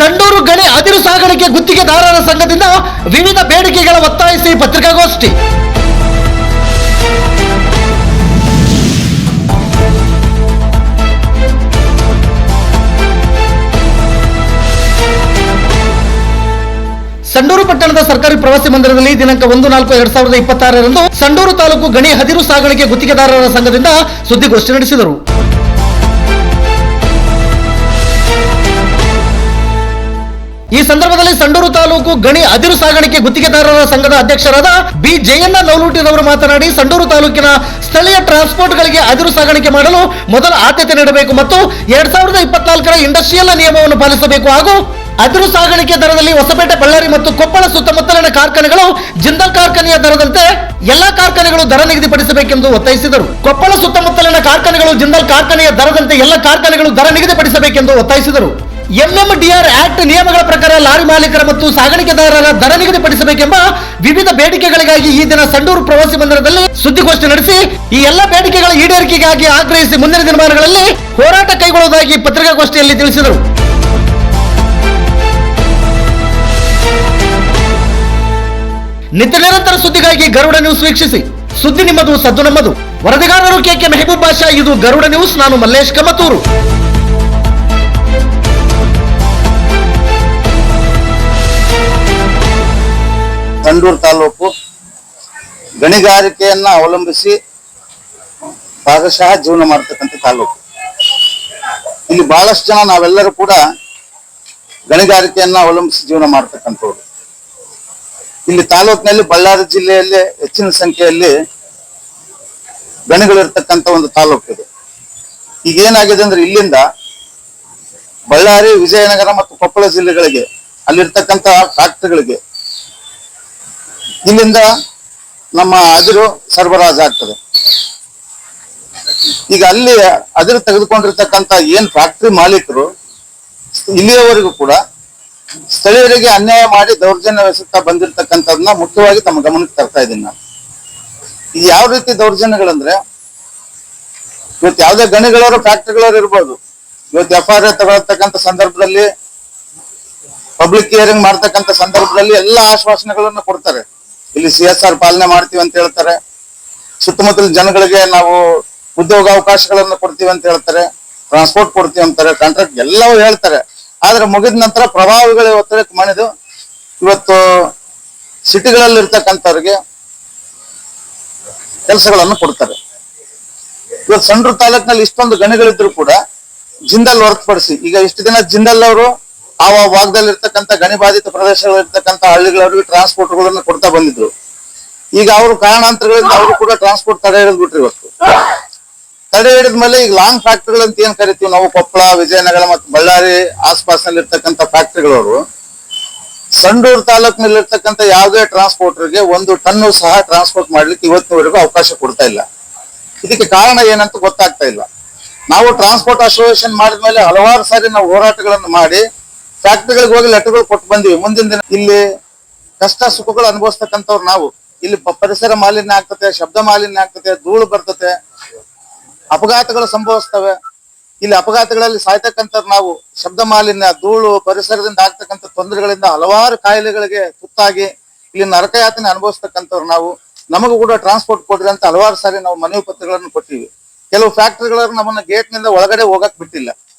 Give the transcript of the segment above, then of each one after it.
ಸಂಡೂರು ಗಣಿ ಅದಿರು ಸಾಗಾಣಿಕೆ ಗುತ್ತಿಗೆದಾರರ ಸಂಘದಿಂದ ವಿವಿಧ ಬೇಡಿಕೆಗಳ ಒತ್ತಾಯಿಸಿ ಪತ್ರಿಕಾಗೋಷ್ಠಿ. ಸಂಡೂರು ಪಟ್ಟಣದ ಸರ್ಕಾರಿ ಪ್ರವಾಸಿ ಮಂದಿರದಲ್ಲಿ ದಿನಾಂಕ 1/4/2026 ಸಂಡೂರು ತಾಲೂಕು ಗಣಿ ಅದಿರು ಸಾಗಾಣಿಕೆ ಗುತ್ತಿಗೆದಾರರ ಸಂಘದಿಂದ ಸುದ್ದಿಗೋಷ್ಠಿ ನಡೆಸಿದರು. ಈ ಸಂದರ್ಭದಲ್ಲಿ ಸಂಡೂರು ತಾಲೂಕು ಗಣಿ ಅದಿರು ಸಾಗಾಣಿಕೆ ಗುತ್ತಿಗೆದಾರರ ಸಂಘದ ಅಧ್ಯಕ್ಷರಾದ ಬಿ ಜಯಣ್ಣ ನವಲೂಟಿರವರು ಮಾತನಾಡಿ, ಸಂಡೂರು ತಾಲೂಕಿನ ಸ್ಥಳೀಯ ಟ್ರಾನ್ಸ್ಪೋರ್ಟ್ಗಳಿಗೆ ಅದಿರು ಸಾಗಾಣಿಕೆ ಮಾಡಲು ಮೊದಲ ಆದ್ಯತೆ ನೀಡಬೇಕು ಮತ್ತು 2024ರ ಇಂಡಸ್ಟ್ರಿಯಲ್ ನಿಯಮವನ್ನು ಪಾಲಿಸಬೇಕು ಹಾಗೂ ಅದಿರು ಸಾಗಾಣಿಕೆ ದರದಲ್ಲಿ ಹೊಸಪೇಟೆ, ಬಳ್ಳಾರಿ ಮತ್ತು ಕೊಪ್ಪಳ ಸುತ್ತಮುತ್ತಲಿನ ಕಾರ್ಖಾನೆಗಳು ಜಿಂದಾಲ್ ಕಾರ್ಖಾನೆಯ ದರದಂತೆ ಎಲ್ಲಾ ಕಾರ್ಖಾನೆಗಳು ದರ ನಿಗದಿಪಡಿಸಬೇಕೆಂದು ಒತ್ತಾಯಿಸಿದರು. ಕೊಪ್ಪಳ ಸುತ್ತಮುತ್ತಲಿನ ಕಾರ್ಖಾನೆಗಳು ಜಿಂದಾಲ್ ಕಾರ್ಖಾನೆಯ ದರದಂತೆ ಎಲ್ಲ ಕಾರ್ಖಾನೆಗಳು ದರ ನಿಗದಿಪಡಿಸಬೇಕೆಂದು ಒತ್ತಾಯಿಸಿದರು. ಎಂಎಂಡಿಆರ್ ಆಕ್ಟ್ ನಿಯಮಗಳ ಪ್ರಕಾರ ಲಾರಿ ಮಾಲೀಕರ ಮತ್ತು ಸಾಗಾಣಿಕೆದಾರರ ದರ ನಿಗದಿಪಡಿಸಬೇಕೆಂಬ ವಿವಿಧ ಬೇಡಿಕೆಗಳಿಗಾಗಿ ಈ ದಿನ ಸಂಡೂರು ಪ್ರವಾಸಿ ಮಂದಿರದಲ್ಲಿ ಸುದ್ದಿಗೋಷ್ಠಿ ನಡೆಸಿ ಈ ಎಲ್ಲ ಬೇಡಿಕೆಗಳ ಈಡೇರಿಕೆಗಾಗಿ ಆಗ್ರಹಿಸಿ ಮುಂದಿನ ದಿನಮಾನಗಳಲ್ಲಿ ಹೋರಾಟ ಕೈಗೊಳ್ಳುವುದಾಗಿ ಪತ್ರಿಕಾಗೋಷ್ಠಿಯಲ್ಲಿ ತಿಳಿಸಿದರು. ನಿತ್ಯ ನಿರಂತರ ಸುದ್ದಿಗಾಗಿ ಗರುಡ ನ್ಯೂಸ್ ವೀಕ್ಷಿಸಿ. ಸುದ್ದಿ ನಿಮ್ಮದು, ಸದ್ದು ನಮ್ಮದು. ವರದಿಗಾರರು ಕೆಕೆ ಮೆಹಬೂಬ್ ಬಾಷಾ. ಇದು ಗರುಡ ನ್ಯೂಸ್. ನಾನು ಮಲ್ಲೇಶ್ ಕಮತೂರು. ಸಂಡೂರು ತಾಲೂಕು ಗಣಿಗಾರಿಕೆಯನ್ನ ಅವಲಂಬಿಸಿ ಭಾಗಶಃ ಜೀವನ ಮಾಡತಕ್ಕಂಥ ತಾಲೂಕು. ಇಲ್ಲಿ ಬಹಳಷ್ಟು ಜನ ನಾವೆಲ್ಲರೂ ಕೂಡ ಗಣಿಗಾರಿಕೆಯನ್ನ ಅವಲಂಬಿಸಿ ಜೀವನ ಮಾಡತಕ್ಕಂಥವ್ರು. ಇಲ್ಲಿ ತಾಲೂಕಿನಲ್ಲಿ ಬಳ್ಳಾರಿ ಜಿಲ್ಲೆಯಲ್ಲಿ ಹೆಚ್ಚಿನ ಸಂಖ್ಯೆಯಲ್ಲಿ ಗಣಿಗಳಿರ್ತಕ್ಕಂಥ ಒಂದು ತಾಲೂಕು ಇದು. ಈಗ ಏನಾಗಿದೆ ಅಂದ್ರೆ ಇಲ್ಲಿಂದ ಬಳ್ಳಾರಿ, ವಿಜಯನಗರ ಮತ್ತು ಕೊಪ್ಪಳ ಜಿಲ್ಲೆಗಳಿಗೆ ಅಲ್ಲಿರ್ತಕ್ಕಂಥ ಫ್ಯಾಕ್ಟರಿಗಳಿಗೆ ಇಲ್ಲಿಂದ ನಮ್ಮ ಅದಿರು ಸರಬರಾಜು ಆಗ್ತದೆ. ಈಗ ಅಲ್ಲಿ ಅದಿರು ತೆಗೆದುಕೊಂಡಿರ್ತಕ್ಕಂಥ ಏನ್ ಫ್ಯಾಕ್ಟರಿ ಮಾಲೀಕರು ಇಲ್ಲಿಯವರೆಗೂ ಕೂಡ ಸ್ಥಳೀಯರಿಗೆ ಅನ್ಯಾಯ ಮಾಡಿ ದೌರ್ಜನ್ಯವೆಸುತ್ತಾ ಬಂದಿರತಕ್ಕಂಥದನ್ನ ಮುಖ್ಯವಾಗಿ ತಮ್ಮ ಗಮನಕ್ಕೆ ತರ್ತಾ ಇದ್ದೀನಿ ನಾನು. ಇದು ಯಾವ ರೀತಿ ದೌರ್ಜನ್ಯಗಳಂದ್ರೆ, ಇವತ್ತು ಯಾವುದೇ ಗಣಿಗಳವರು ಫ್ಯಾಕ್ಟರಿಗಳವರು ಇರ್ಬೋದು, ಇವತ್ತು FIR ತಗೊಳ್ತಕ್ಕಂಥ ಸಂದರ್ಭದಲ್ಲಿ, ಪಬ್ಲಿಕ್ ಹಿಯರಿಂಗ್ ಮಾಡ್ತಕ್ಕಂಥ ಸಂದರ್ಭದಲ್ಲಿ ಎಲ್ಲ ಆಶ್ವಾಸನೆಗಳನ್ನು ಕೊಡ್ತಾರೆ. ಇಲ್ಲಿ CSR ಪಾಲನೆ ಮಾಡ್ತೀವಿ ಅಂತ ಹೇಳ್ತಾರೆ, ಸುತ್ತಮುತ್ತಲ ಜನಗಳಿಗೆ ನಾವು ಉದ್ಯೋಗಾವಕಾಶಗಳನ್ನು ಕೊಡ್ತೀವಿ ಅಂತ ಹೇಳ್ತಾರೆ, ಟ್ರಾನ್ಸ್ಪೋರ್ಟ್ ಕೊಡ್ತೀವಿ ಅಂತಾರೆ, ಕಾಂಟ್ರಾಕ್ಟ್ ಎಲ್ಲವೂ ಹೇಳ್ತಾರೆ. ಆದ್ರೆ ಮುಗಿದ ನಂತರ ಪ್ರಭಾವಿಗಳ ಒತ್ತಡಕ್ಕೆ ಮಣಿದು ಇವತ್ತು ಸಿಟಿಗಳಲ್ಲಿ ಇರ್ತಕ್ಕಂಥವ್ರಿಗೆ ಕೆಲಸಗಳನ್ನು ಕೊಡ್ತಾರೆ. ಇವತ್ತು ಸಂಡೂರು ತಾಲೂಕಿನಲ್ಲಿ ಇಷ್ಟೊಂದು ಗಣಿಗಳಿದ್ರು ಕೂಡ ಜಿಂದಾಲ್ ಹೊರತುಪಡಿಸಿ ಈಗ ಇಷ್ಟು ದಿನ ಜಿಂದಾಲ್ ಅವರು ಆ ಭಾಗದಲ್ಲಿ ಇರ್ತಕ್ಕಂಥ ಗಣಿ ಬಾಧಿತ ಪ್ರದೇಶಗಳಿರ್ತಕ್ಕಂಥ ಹಳ್ಳಿಗಳವರಿಗೆ ಟ್ರಾನ್ಸ್ಪೋರ್ಟ್ಗಳನ್ನು ಕೊಡ್ತಾ ಬಂದಿದ್ರು. ಈಗ ಅವರು ಕಾರಣಾಂತರಗಳಿಂದ ಅವರು ಕೂಡ ಟ್ರಾನ್ಸ್ಪೋರ್ಟ್ ತಡೆ ಹಿಡಿದ್ಬಿಟ್ರು. ಇವತ್ತು ತಡೆ ಹಿಡಿದ್ಮೇಲೆ ಈಗ ಲಾಂಗ್ ಫ್ಯಾಕ್ಟರಿಗಳು ಅಂತ ಏನ್ ಕರಿತೀವಿ ನಾವು, ಕೊಪ್ಪಳ, ವಿಜಯನಗರ ಮತ್ತು ಬಳ್ಳಾರಿ ಆಸ್ಪಾಸ್ನಲ್ಲಿ ಇರ್ತಕ್ಕಂಥ ಫ್ಯಾಕ್ಟರಿಗಳವರು ಸಂಡೂರು ತಾಲೂಕಿನಲ್ಲಿ ಇರ್ತಕ್ಕಂಥ ಯಾವುದೇ ಟ್ರಾನ್ಸ್ಪೋರ್ಟರ್ಗೆ 1 ಟನ್ನು ಸಹ ಟ್ರಾನ್ಸ್ಪೋರ್ಟ್ ಮಾಡ್ಲಿಕ್ಕೆ ಇವತ್ತಿನವರೆಗೂ ಅವಕಾಶ ಕೊಡ್ತಾ ಇಲ್ಲ. ಇದಕ್ಕೆ ಕಾರಣ ಏನಂತ ಗೊತ್ತಾಗ್ತಾ ಇಲ್ಲ. ನಾವು ಟ್ರಾನ್ಸ್ಪೋರ್ಟ್ ಅಸೋಸಿಯೇಷನ್ ಮಾಡಿದ್ಮೇಲೆ ಹಲವಾರು ಸಾರಿ ನಾವು ಹೋರಾಟಗಳನ್ನು ಮಾಡಿ ಫ್ಯಾಕ್ಟರಿಗಳಿಗೆ ಹೋಗಿ ಲೆಟರ್ಗಳು ಕೊಟ್ಟು ಬಂದಿವಿ. ಮುಂದಿನ ದಿನ ಇಲ್ಲಿ ಕಷ್ಟ ಸುಖಗಳು ಅನುಭವಿಸ್ತಕ್ಕಂಥವ್ರು ನಾವು. ಇಲ್ಲಿ ಪರಿಸರ ಮಾಲಿನ್ಯ ಆಗ್ತದೆ, ಶಬ್ದ ಮಾಲಿನ್ಯ ಆಗ್ತದೆ, ಧೂಳು ಬರ್ತದೆ, ಅಪಘಾತಗಳು ಸಂಭವಿಸ್ತವೆ. ಇಲ್ಲಿ ಅಪಘಾತಗಳಲ್ಲಿ ಸಾಯ್ತಕ್ಕಂಥವ್ರು ನಾವು. ಶಬ್ದ ಮಾಲಿನ್ಯ, ಧೂಳು, ಪರಿಸರದಿಂದ ಆಗ್ತಕ್ಕಂಥ ತೊಂದರೆಗಳಿಂದ ಹಲವಾರು ಕಾಯಿಲೆಗಳಿಗೆ ತುತ್ತಾಗಿ ಇಲ್ಲಿ ನರಕಯಾತನೆ ಅನುಭವಿಸ್ತಕ್ಕಂಥವ್ರು ನಾವು. ನಮಗೂ ಕೂಡ ಟ್ರಾನ್ಸ್ಪೋರ್ಟ್ ಕೊಡ್ರಿ ಅಂತ ಹಲವಾರು ಸಾರಿ ನಾವು ಮನವಿ ಪತ್ರಗಳನ್ನು ಕೊಟ್ಟಿವಿ. ಕೆಲವು ಫ್ಯಾಕ್ಟರಿಗಳವರು ನಮ್ಮನ್ನ ಗೇಟ್ ನಿಂದ ಒಳಗಡೆ ಹೋಗಕ್ ಬಿಟ್ಟಿಲ್ಲ.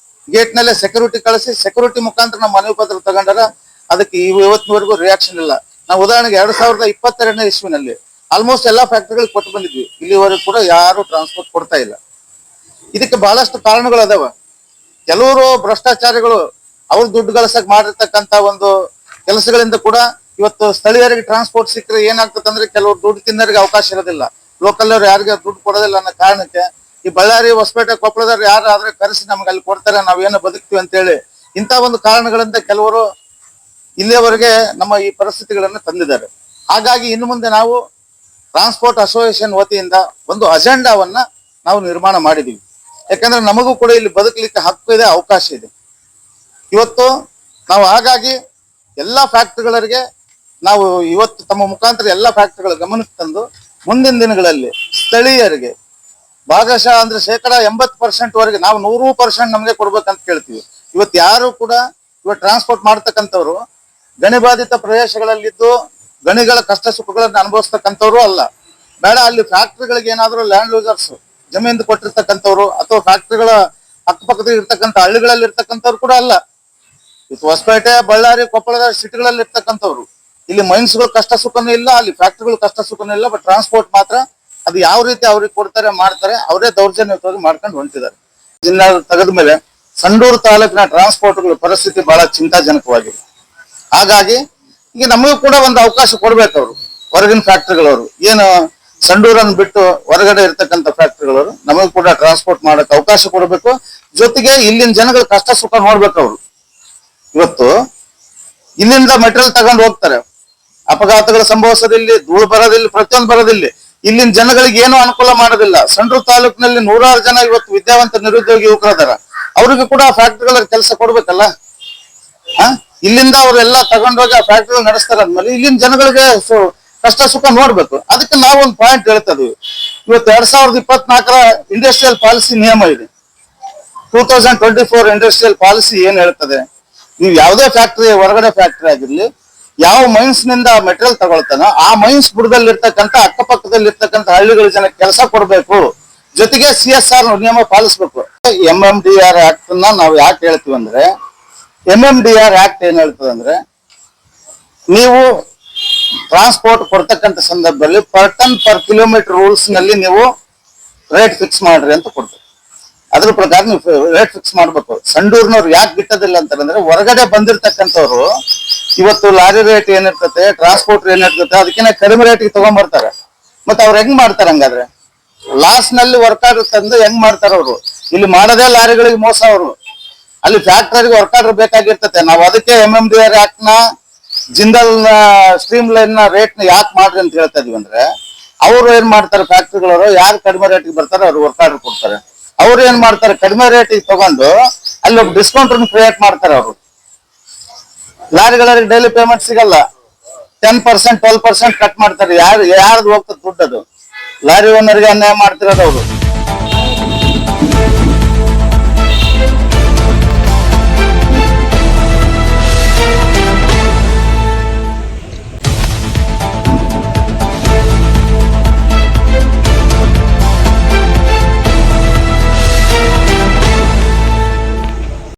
ಗೇಟ್ ನಲ್ಲೇ ಸೆಕ್ಯೂರಿಟಿ ಕಳಿಸಿ ಸೆಕ್ಯೂರಿಟಿ ಮುಖಾಂತರ ನಮ್ಮ ಮನವಿ ಪತ್ರ ತಗೊಂಡಾರ. ಅದಕ್ಕೆ ಇವತ್ತಿನವರೆಗೂ ರಿಯಾಕ್ಷನ್ ಇಲ್ಲ. ನಾವು ಉದಾಹರಣೆಗೆ 2022ನೇ ಇಸ್ವಿನಲ್ಲಿ ಆಲ್ಮೋಸ್ಟ್ ಎಲ್ಲಾ ಫ್ಯಾಕ್ಟರಿಗಳಿಗೆ ಕೊಟ್ಟು ಬಂದಿದ್ವಿ. ಇಲ್ಲಿವರೆಗೂ ಕೂಡ ಯಾರು ಟ್ರಾನ್ಸ್ಪೋರ್ಟ್ ಕೊಡ್ತಾ ಇಲ್ಲ. ಇದಕ್ಕೆ ಬಹಳಷ್ಟು ಕಾರಣಗಳು ಅದಾವ. ಕೆಲವರು ಭ್ರಷ್ಟಾಚಾರಿಗಳು ಅವ್ರು ದುಡ್ಡು ಗಳಿಸಕ್ ಮಾಡಿರ್ತಕ್ಕಂಥ ಒಂದು ಕೆಲಸಗಳಿಂದ ಕೂಡ ಇವತ್ತು ಸ್ಥಳೀಯರಿಗೆ ಟ್ರಾನ್ಸ್ಪೋರ್ಟ್ ಸಿಕ್ಕರೆ ಏನಾಗ್ತದೆ ಅಂದ್ರೆ ಕೆಲವರು ದುಡ್ಡು ತಿನ್ನೋರಿಗೆ ಅವಕಾಶ ಇರೋದಿಲ್ಲ. ಲೋಕಲ್ ಅವ್ರು ಯಾರಿಗೆ ದುಡ್ಡು ಕೊಡೋದಿಲ್ಲ ಅನ್ನೋ ಕಾರಣಕ್ಕೆ ಈ ಬಳ್ಳಾರಿ, ಹೊಸಪೇಟೆ, ಕೊಪ್ಪಳದವ್ರು ಯಾರಾದ್ರೆ ಕರೆಸಿ ನಮ್ಗೆ ಅಲ್ಲಿ ಕೊಡ್ತಾರೆ, ನಾವೇನೋ ಬದುಕ್ತೀವಿ ಅಂತೇಳಿ ಇಂಥ ಒಂದು ಕಾರಣಗಳಿಂದ ಕೆಲವರು ಇಲ್ಲಿಯವರೆಗೆ ನಮ್ಮ ಈ ಪರಿಸ್ಥಿತಿಗಳನ್ನು ತಂದಿದ್ದಾರೆ. ಹಾಗಾಗಿ ಇನ್ನು ಮುಂದೆ ನಾವು ಟ್ರಾನ್ಸ್ಪೋರ್ಟ್ ಅಸೋಸಿಯೇಷನ್ ವತಿಯಿಂದ ಒಂದು ಅಜೆಂಡಾವನ್ನ ನಾವು ನಿರ್ಮಾಣ ಮಾಡಿದೀವಿ. ಯಾಕಂದ್ರೆ ನಮಗೂ ಕೂಡ ಇಲ್ಲಿ ಬದುಕಲಿಕ್ಕೆ ಹಕ್ಕು ಇದೆ, ಅವಕಾಶ ಇದೆ. ಇವತ್ತು ನಾವು ಹಾಗಾಗಿ ಎಲ್ಲಾ ಫ್ಯಾಕ್ಟರಿಗಳಿಗೆ ನಾವು ಇವತ್ತು ತಮ್ಮ ಮುಖಾಂತರ ಎಲ್ಲಾ ಫ್ಯಾಕ್ಟರಿಗಳ ಗಮನಕ್ಕೆ ತಂದು ಮುಂದಿನ ದಿನಗಳಲ್ಲಿ ಸ್ಥಳೀಯರಿಗೆ ಭಾಗಶಃ ಅಂದ್ರೆ 80% ವರೆಗೆ ನಾವು 100% ನಮಗೆ ಕೊಡ್ಬೇಕಂತ ಕೇಳ್ತೀವಿ. ಇವತ್ತು ಯಾರು ಕೂಡ ಇವತ್ತು ಟ್ರಾನ್ಸ್ಪೋರ್ಟ್ ಮಾಡ್ತಕ್ಕಂಥವ್ರು ಗಣಿ ಬಾಧಿತ ಪ್ರದೇಶಗಳಲ್ಲಿದ್ದು ಗಣಿಗಳ ಕಷ್ಟ ಸುಖಗಳನ್ನ ಅನುಭವಿಸ್ತಕ್ಕಂಥವ್ರು ಅಲ್ಲ. ಬೇಡ ಅಲ್ಲಿ ಫ್ಯಾಕ್ಟ್ರಿಗಳಿಗೆ ಏನಾದ್ರು ಲ್ಯಾಂಡ್ ಲೂಸರ್ಸ್ ಜಮೀನು ಕೊಟ್ಟಿರ್ತಕ್ಕಂಥವ್ರು ಅಥವಾ ಫ್ಯಾಕ್ಟ್ರಿಗಳ ಅಕ್ಕಪಕ್ಕದಲ್ಲಿ ಇರ್ತಕ್ಕಂಥ ಹಳ್ಳಿಗಳಲ್ಲಿ ಇರ್ತಕ್ಕಂಥವ್ರು ಕೂಡ ಅಲ್ಲ. ಇದು ಹೊಸಪೇಟೆ, ಬಳ್ಳಾರಿ, ಕೊಪ್ಪಳದ ಸಿಟಿಗಳಲ್ಲಿ ಇರ್ತಕ್ಕಂಥವ್ರು. ಇಲ್ಲಿ ಮೈನ್ಸ್ಗಳು ಕಷ್ಟ ಸುಖನೂ ಇಲ್ಲ, ಅಲ್ಲಿ ಫ್ಯಾಕ್ಟ್ರಿಗಳು ಕಷ್ಟ ಸುಖನೂ ಇಲ್ಲ. ಬಟ್ ಟ್ರಾನ್ಸ್ಪೋರ್ಟ್ ಮಾತ್ರ ಅದು ಯಾವ ರೀತಿ ಅವ್ರಿಗೆ ಕೊಡ್ತಾರೆ ಮಾಡ್ತಾರೆ, ಅವರೇ ದೌರ್ಜನ್ಯವಾಗಿ ಮಾಡ್ಕೊಂಡು ಹೊಂಟಿದ್ದಾರೆ. ಜಿಲ್ಲಾ ತೆಗೆದ ಮೇಲೆ ಸಂಡೂರು ತಾಲೂಕಿನ ಟ್ರಾನ್ಸ್ಪೋರ್ಟ್ಗಳ ಪರಿಸ್ಥಿತಿ ಬಹಳ ಚಿಂತಾಜನಕವಾಗಿದೆ. ಹಾಗಾಗಿ ಈಗ ನಮಗೂ ಕೂಡ ಒಂದು ಅವಕಾಶ ಕೊಡ್ಬೇಕು ಅವರು, ಹೊರಗಿನ ಫ್ಯಾಕ್ಟ್ರಿಗಳವರು ಏನು ಸಂಡೂರನ್ನು ಬಿಟ್ಟು ಹೊರಗಡೆ ಇರ್ತಕ್ಕಂಥ ಫ್ಯಾಕ್ಟ್ರಿಗಳವರು ನಮಗೂ ಕೂಡ ಟ್ರಾನ್ಸ್ಪೋರ್ಟ್ ಮಾಡಕ್ ಅವಕಾಶ ಕೊಡಬೇಕು. ಜೊತೆಗೆ ಇಲ್ಲಿನ ಜನಗಳ ಕಷ್ಟ ಸುಖ ನೋಡ್ಬೇಕು ಅವರು. ಇವತ್ತು ಇಲ್ಲಿಂದ ಮೆಟೀರಿಯಲ್ ತಗೊಂಡು ಹೋಗ್ತಾರೆ, ಅಪಘಾತಗಳು ಸಂಭವಿಸೋದಿಲ್ಲಿ, ಧೂಳು ಬರೋದಿಲ್ಲ, ಪ್ರತಿಯೊಂದು ಬರೋದಿಲ್ಲ. ಇಲ್ಲಿನ ಜನಗಳಿಗೆ ಏನು ಅನುಕೂಲ ಮಾಡೋದಿಲ್ಲ. ಸಂಡೂರು ತಾಲೂಕಿನಲ್ಲಿ 100 ಜನ ಇವತ್ತು ವಿದ್ಯಾವಂತ ನಿರುದ್ಯೋಗಿ ಯುವಕರದಾರ, ಅವ್ರಿಗೆ ಕೂಡ ಫ್ಯಾಕ್ಟ್ರಿಗಳ ಕೆಲಸ ಕೊಡ್ಬೇಕಲ್ಲ. ಇಲ್ಲಿಂದ ಅವರೆಲ್ಲ ತಗೊಂಡೋಗಿ ಆ ಫ್ಯಾಕ್ಟ್ರಿ ನಡೆಸ್ತಾರೆ ಅಂದ್ಮೇಲೆ ಇಲ್ಲಿನ ಜನಗಳಿಗೆ ಕಷ್ಟ ಸುಖ ನೋಡ್ಬೇಕು. ಅದಕ್ಕೆ ನಾವು ಒಂದು ಪಾಯಿಂಟ್ ಹೇಳ್ತಾ ಇದೀವಿ. ಇವತ್ತು 2024 ಇಂಡಸ್ಟ್ರಿಯಲ್ ಪಾಲಿಸಿ ನಿಯಮ ಇದೆ. 2024 ಇಂಡಸ್ಟ್ರಿಯಲ್ ಪಾಲಿಸಿ ಏನ್ ಹೇಳ್ತದೆ, ನೀವು ಯಾವುದೇ ಫ್ಯಾಕ್ಟ್ರಿ, ಹೊರಗಡೆ ಫ್ಯಾಕ್ಟ್ರಿ ಆಗಿರ್ಲಿ, ಯಾವ ಮೈನ್ಸ್ ನಿಂದ ಮೆಟೀರಿಯಲ್ ತಗೊಳ್ತಾನೋ ಆ ಮೈನ್ಸ್ ಬುಡದಲ್ಲಿರ್ತಕ್ಕಂಥ ಅಕ್ಕಪಕ್ಕದಲ್ಲಿರ್ತಕ್ಕಂಥ ಹಳ್ಳಿಗಳ ಜನಕ್ಕೆ ಕೆಲಸ ಕೊಡ್ಬೇಕು. ಜೊತೆಗೆ CSR ನಿಯಮ ಪಾಲಿಸ್ಬೇಕು. MMDR ಆಕ್ಟ್ ನಾವು ಯಾಕೆ ಹೇಳ್ತೀವಿ ಅಂದ್ರೆ, MMDR ಆಕ್ಟ್ ಏನ್ ಹೇಳ್ತದೆ ಅಂದ್ರೆ, ನೀವು ಟ್ರಾನ್ಸ್ಪೋರ್ಟ್ ಕೊಡ್ತಕ್ಕಂಥ ಸಂದರ್ಭದಲ್ಲಿ per ton per kilometre rules ನಲ್ಲಿ ನೀವು ರೇಟ್ ಫಿಕ್ಸ್ ಮಾಡ್ರಿ ಅಂತ ಕೊಡ್ತೀವಿ. ಅದ್ರ ಪ್ರಕಾರ ನೀವು ರೇಟ್ ಫಿಕ್ಸ್ ಮಾಡ್ಬೇಕು. ಸಂಡೂರ್ನವ್ರು ಯಾಕೆ ಬಿಟ್ಟದಿಲ್ಲ ಅಂತಂದ್ರೆ, ಹೊರಗಡೆ ಬಂದಿರ್ತಕ್ಕಂಥವ್ರು ಇವತ್ತು ಲಾರಿ ರೇಟ್ ಏನಿರ್ತದೆ, ಟ್ರಾನ್ಸ್ಪೋರ್ಟ್ ಏನಿರ್ತದೆ, ಅದಕ್ಕಿಂತ ಕಡಿಮೆ ರೇಟ್ಗೆ ತಗೊಂಡ್ಬರ್ತಾರೆ. ಮತ್ತೆ ಅವ್ರು ಹೆಂಗ್ ಮಾಡ್ತಾರೆ? ಹಂಗಾದ್ರೆ ಲಾಸ್ ನಲ್ಲಿ ವರ್ಕರ್ ತಂದು ಹೆಂಗ್ ಮಾಡ್ತಾರ ಅವರು? ಇಲ್ಲಿ ಮಾಡೋದೇ ಲಾರಿಗಳಿಗೆ ಮೋಸ. ಅವರು ಅಲ್ಲಿ ಫ್ಯಾಕ್ಟರಿಗೆ ವರ್ಕರ್ ಬೇಕಾಗಿರ್ತದೆ. ನಾವು ಅದಕ್ಕೆ MMDR ಆಕ್ಟ್ ನ, ಜಿಂದಲ್ ಸ್ಟ್ರೀಮ್ ಲೈನ್ ನ ರೇಟ್ ನ ಯಾಕೆ ಮಾಡ್ರಿ ಅಂತ ಹೇಳ್ತಾ ಇದೀವಿ ಅಂದ್ರೆ, ಅವ್ರು ಏನ್ ಮಾಡ್ತಾರೆ, ಫ್ಯಾಕ್ಟ್ರಿಗಳವರು ಯಾರು ಕಡಿಮೆ ರೇಟ್ಗೆ ಬರ್ತಾರೆ ಅವ್ರು ವರ್ಕರ್ ಕೊಡ್ತಾರೆ. ಅವ್ರು ಏನ್ ಮಾಡ್ತಾರೆ, ಕಡಿಮೆ ರೇಟಿಗೆ ತಗೊಂಡು ಅಲ್ಲಿ ಒಬ್ಬ ಡಿಸ್ಕೌಂಟ್ ಕ್ರಿಯೇಟ್ ಮಾಡ್ತಾರೆ. ಅವರು ಲಾರಿಗಳಿಗೆ ಡೈಲಿ ಪೇಮೆಂಟ್ ಸಿಗಲ್ಲ, 10% 12% ಕಟ್ ಮಾಡ್ತಾರೆ. ಯಾರ್ದು ಹೋಗ್ತದೆ ದುಡ್ಡು? ಅದು ಲಾರಿ ಓನರ್ಗೆ ಅನ್ಯಾಯ ಮಾಡ್ತಿರೋದು ಅವರು.